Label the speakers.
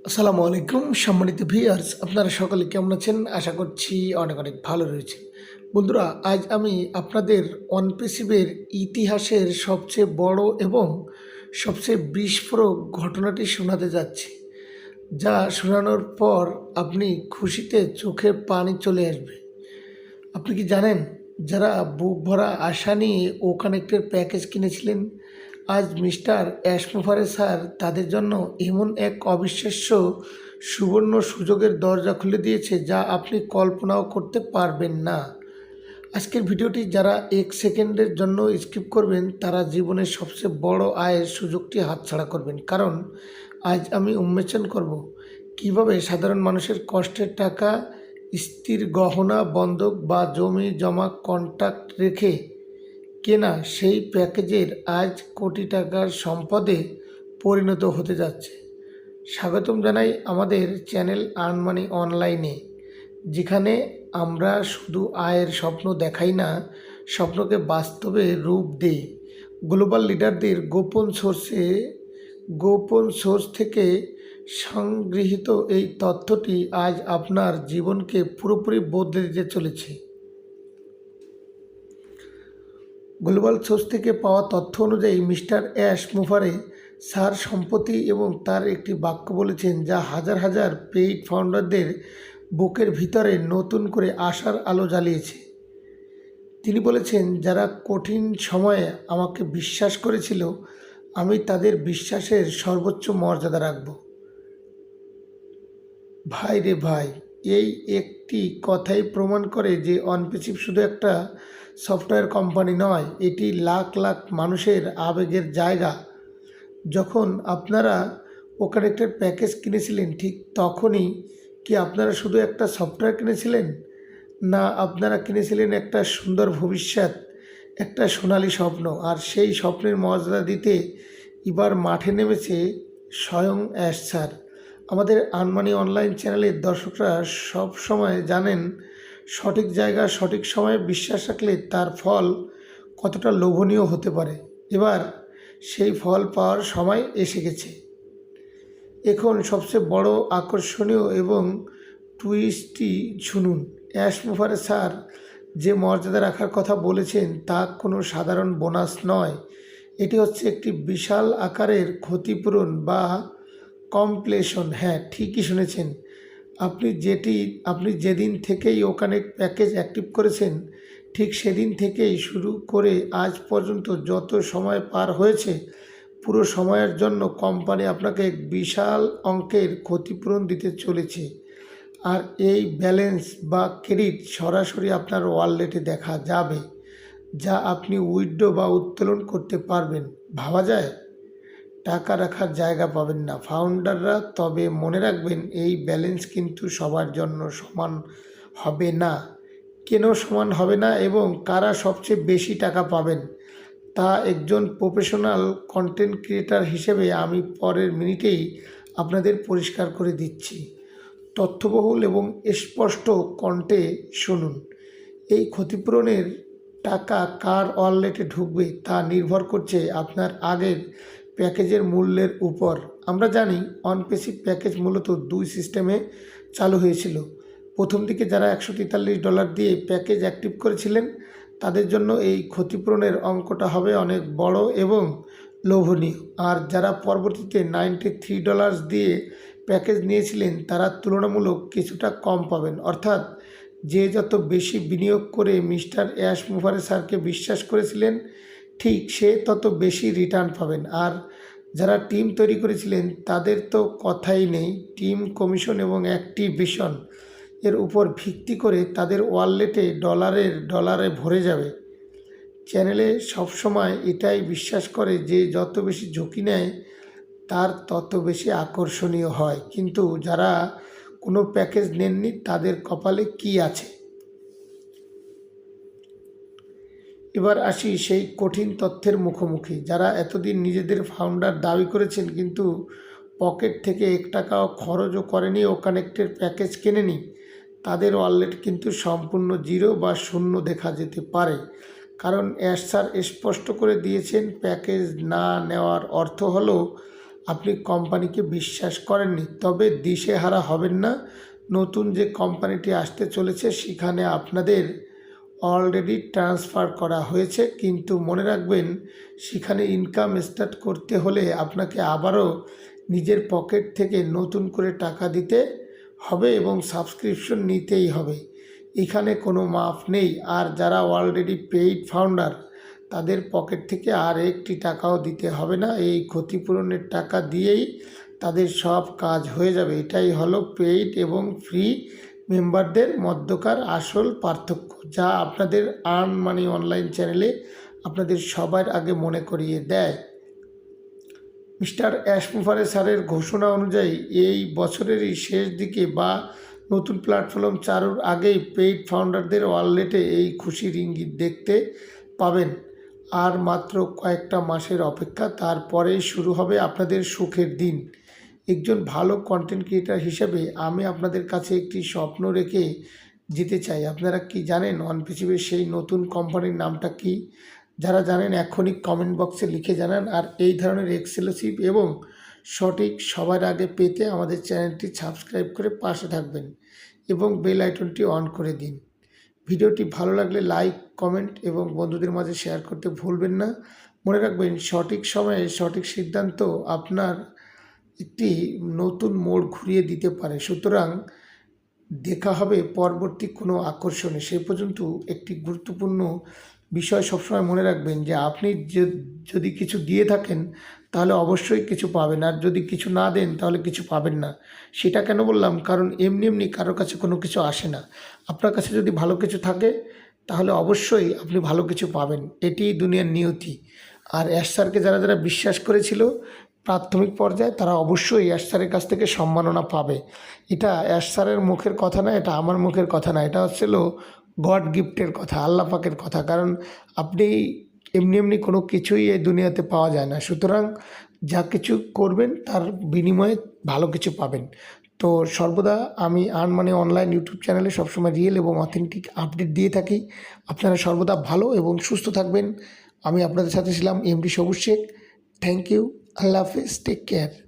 Speaker 1: আসসালামু আলাইকুম সম্মানিত ভিউয়ার্স, আপনারা সকলে কেমন আছেন? আশা করছি অনেক অনেক ভালো রয়েছে। বন্ধুরা, আজ আমি আপনাদের অনপেসিভের ইতিহাসের সবচেয়ে বড় এবং সবচেয়ে বিস্ফোরক ঘটনাটি শোনাতে যাচ্ছি, যা শোনানোর পর আপনি খুশিতে চোখে পানি চলে আসবে। আপনি কি জানেন, যারা বুক ভরা আশা নিয়ে ও কানেক্টের প্যাকেজ কিনেছিলেন, আজ মিস্টার অ্যাশমোভারে স্যার তাদের জন্য এমন এক অবিশ্বাস্য সুবর্ণ সুযোগের দরজা খুলে দিয়েছে যা আপনি কল্পনাও করতে পারবেন না। আজকের ভিডিওটি যারা 1 সেকেন্ডের জন্য স্কিপ করবেন, তারা জীবনের সবচেয়ে বড় আয়ের সুযোগটি হাতছাড়া করবেন। কারণ আজ আমি উন্মোচন করব কিভাবে সাধারণ মানুষের কষ্টের টাকা, স্থির গহনা, বন্ধক বা জমি জমা কন্ট্রাক্ট রেখে কেনা সেই প্যাকেজের আজ কোটি টাকার সম্পদে পরিণত হতে যাচ্ছে। স্বাগতম জানাই আমাদের চ্যানেল আর্ন মানি অনলাইনে, যেখানে আমরা শুধু আয়ের স্বপ্ন দেখাই না, স্বপ্নকে বাস্তবে রূপ দেই। গ্লোবাল লিডারদের গোপন সোর্স থেকে সংগৃহীত এই তথ্যটি আজ আপনার জীবনকে পুরোপুরি বদলে দিতে চলেছে। গ্লোবাল সোর্স থেকে পাওয়া তথ্য অনুযায়ী মিস্টার অ্যাশ মুভারে স্যার সম্পত্তি এবং তার একটি বাক্য বলেছেন, যা হাজার হাজার পেইড ফাউন্ডারদের বুকের ভিতরে নতুন করে আশার আলো জ্বালিয়েছে। তিনি বলেছেন, যারা কঠিন সময়ে আমাকে বিশ্বাস করেছিল, আমি তাদের বিশ্বাসের সর্বোচ্চ মর্যাদা রাখব। ভাই রে ভাই, এই একটি কথাই প্রমাণ করে যে অনপেসিভ শুধু একটা সফটওয়্যার কোম্পানি নয়, এটি লাখ লাখ মানুষের আবেগের জায়গা। যখন আপনারা ওকানেক্টের প্যাকেজ কিনেছিলেন, ঠিক তখনই কি আপনারা শুধু একটা সফটওয়্যার কিনেছিলেন? না, আপনারা কিনেছিলেন একটা সুন্দর ভবিষ্যৎ, একটা সোনালী স্বপ্ন। আর সেই স্বপ্নের মর্যাদা দিতে এবার মাঠে নেমেছে স্বয়ং অ্যাশ স্যার। আমাদের আনমানি অনলাইন চ্যানেলের দর্শকরা সব সময় জানেন, সঠিক জায়গা সঠিক সময়ে বিশ্বাস রাখলে তার ফল কতটা লোভনীয় হতে পারে। এবার সেই ফল পাওয়ার সময় এসে গেছে। এখন সবচেয়ে বড় আকর্ষণীয় এবং টুইস্টটি শুনুন। অ্যাশ মুভারে স্যার যে মর্যাদা রাখার কথা বলেছেন, তা কোনো সাধারণ বোনাস নয়। এটি হচ্ছে একটি বিশাল আকারের ক্ষতিপূরণ বা কমপ্লেশন। হ্যাঁ, ঠিকই শুনেছেন। আপনি যেদিন থেকেই ওখানে প্যাকেজ অ্যাক্টিভ করেছেন, ঠিক সেদিন থেকেই শুরু করে আজ পর্যন্ত যত সময় পার হয়েছে, পুরো সময়ের জন্য কোম্পানি আপনাকে এক বিশাল অঙ্কের ক্ষতিপূরণ দিতে চলেছে। আর এই ব্যালেন্স বা ক্রেডিট সরাসরি আপনার ওয়ালেটে দেখা যাবে, যা আপনি উইথড্র বা উত্তোলন করতে পারবেন। ভাবা যায়? টাকা রাখার জায়গা পাবেন না ফাউন্ডাররা। তবে মনে রাখবেন, এই ব্যালেন্স কিন্তু সবার জন্য সমান হবে না। কেন সমান হবে না এবং কারা সবচেয়ে বেশি টাকা পাবেন, তা একজন প্রফেশনাল কন্টেন্ট ক্রিয়েটার হিসেবে আমি পরের মিনিটেই আপনাদের পরিষ্কার করে দিচ্ছি। তথ্যবহুল এবং স্পষ্ট কণ্ঠে শুনুন। এই ক্ষতিপূরণের টাকা কার ওয়ালেটে ঢুকবে তা নির্ভর করছে আপনার আগের প্যাকেজের মূল্যের উপর। আমরা জানি, অনপেসিভ প্যাকেজ মূলত 2 সিস্টেমে চালু হয়েছিল। প্রথম দিকে যারা $143 দিয়ে প্যাকেজ অ্যাক্টিভ করেছিলেন, তাদের জন্য এই ক্ষতিপূরণের অঙ্কটা হবে অনেক বড় এবং লোভনীয়। আর যারা পরবর্তীতে $93 দিয়ে প্যাকেজ নিয়েছিলেন, তারা তুলনামূলক কিছুটা কম পাবেন। অর্থাৎ যে যত বেশি বিনিয়োগ করে মিস্টার অ্যাশ মুভারে স্যারকে বিশ্বাস করেছিলেন, ঠিক সে তত বেশি রিটার্ন পাবেন। আর যারা টিম তৈরি করেছিলেন, তাদের তো কথাই নেই। টিম কমিশন এবং অ্যাক্টিভেশন এর উপর ভিত্তি করে তাদের ওয়ালেটে ডলারে ভরে যাবে। চ্যানেলে সবসময় এটাই বিশ্বাস করে যে যত বেশি ঝুঁকি নেয়, তার তত বেশি আকর্ষণীয় হয়। কিন্তু যারা কোনো প্যাকেজ নেননি, তাদের কপালে কি আছে? এবার আসি সেই কঠিন তথ্যের মুখোমুখি। যারা এতদিন নিজেদের ফাউন্ডার দাবি করেছেন, কিন্তু পকেট থেকে 1 টাকাও খরচও করেনি ও কানেক্টের প্যাকেজ কেনেনি, তাদের ওয়ালেট কিন্তু সম্পূর্ণ জিরো বা শূন্য দেখা যেতে পারে। কারণ অ্যাশ স্যার স্পষ্ট করে দিয়েছেন, প্যাকেজ না নেওয়ার অর্থ হলো আপনি কোম্পানিকে বিশ্বাস করেননি, তবে দিশেহারা হবেন না। নতুন যে কোম্পানিটি আসতে চলেছে সেখানে আপনাদের অলরেডি ট্রান্সফার করা হয়েছে, কিন্তু মনে রাখবেন সেখানে ইনকাম স্টার্ট করতে হলে আপনাকে আবারও নিজের পকেট থেকে নতুন করে টাকা দিতে হবে এবং সাবস্ক্রিপশন নিতেই হবে। এখানে কোনো মাফ নেই। আর যারা অলরেডি পেইড ফাউন্ডার তাদের পকেট থেকে আর একটি টাকাও দিতে হবে না। এই ক্ষতিপূরণের টাকা দিয়েই তাদের সব কাজ হয়ে যাবে। এটাই হলো পেইড এবং ফ্রি মেম্বারদের মধ্যকার আসল পার্থক্য, যা আপনাদের আর্ন মানি অনলাইন চ্যানেলে আপনাদের সবার আগে মনে করিয়ে দেয়। মিস্টার অ্যাশমুফারে স্যারের ঘোষণা অনুযায়ী এই বছরেরই শেষ দিকে বা নতুন প্ল্যাটফর্ম চালুর আগেই পেইড ফাউন্ডারদের ওয়ালেটে এই খুশির ইঙ্গিত দেখতে পাবেন। আর মাত্র কয়েকটা মাসের অপেক্ষা, তারপরেই শুরু হবে আপনাদের সুখের দিন। একজন ভালো কন্টেন্ট ক্রিয়েটার হিসেবে আমি আপনাদের কাছে একটি স্বপ্ন রেখে যেতে চাই। আপনারা কি জানেন অনপিচিপের সেই নতুন কোম্পানির নামটা কি? যারা জানেন এখনই কমেন্ট বক্সে লিখে জানান। আর এই ধরনের এক্সক্লুসিভ এবং সঠিক সবার আগে পেতে আমাদের চ্যানেলটি সাবস্ক্রাইব করে পাশে থাকবেন এবং বেল আইকনটি অন করে দিন। ভিডিওটি ভালো লাগলে লাইক, কমেন্ট এবং বন্ধুদের মাঝে শেয়ার করতে ভুলবেন না। মনে রাখবেন সঠিক সময়ে সঠিক সিদ্ধান্ত আপনার একটি নতুন মোড় ঘুরিয়ে দিতে পারে। সুতরাং দেখা হবে পরবর্তী কোনো আকর্ষণে। সেই পর্যন্ত একটি গুরুত্বপূর্ণ বিষয় সবসময় মনে রাখবেন যে আপনি যদি কিছু দিয়ে থাকেন তাহলে অবশ্যই কিছু পাবেন, আর যদি কিছু না দেন তাহলে কিছু পাবেন না। সেটা কেন বললাম? কারণ এমনি এমনি কারোর কাছে কোনো কিছু আসে না। আপনার কাছে যদি ভালো কিছু থাকে তাহলে অবশ্যই আপনি ভালো কিছু পাবেন। এটিই দুনিয়ার নিয়তি। আর অ্যাশ স্যারকে যারা যারা বিশ্বাস করেছিল প্রাথমিক পর্যায়ে, তারা অবশ্যই অ্যাশ স্যারের কাছ থেকে সম্মাননা পাবে। এটা অ্যাশ স্যারের মুখের কথা না, এটা আমার মুখের কথা না, এটা হচ্ছিল গড গিফটের কথা, আল্লাহ পাকের কথা। কারণ আপনি এমনি এমনি কোনো কিছুই এই দুনিয়াতে পাওয়া যায় না। সুতরাং যা কিছু করবেন তার বিনিময়ে ভালো কিছু পাবেন। তো সর্বদা আমি আর্ন মানি অনলাইন ইউটিউব চ্যানেলে সবসময় রিয়েল এবং অথেন্টিক আপডেট দিয়ে থাকি। আপনারা সর্বদা ভালো এবং সুস্থ থাকবেন। আমি আপনাদের সাথে ছিলাম এমডি সবুজ শেখ। Thank you. আল্লাহ হাফেজ। Take care.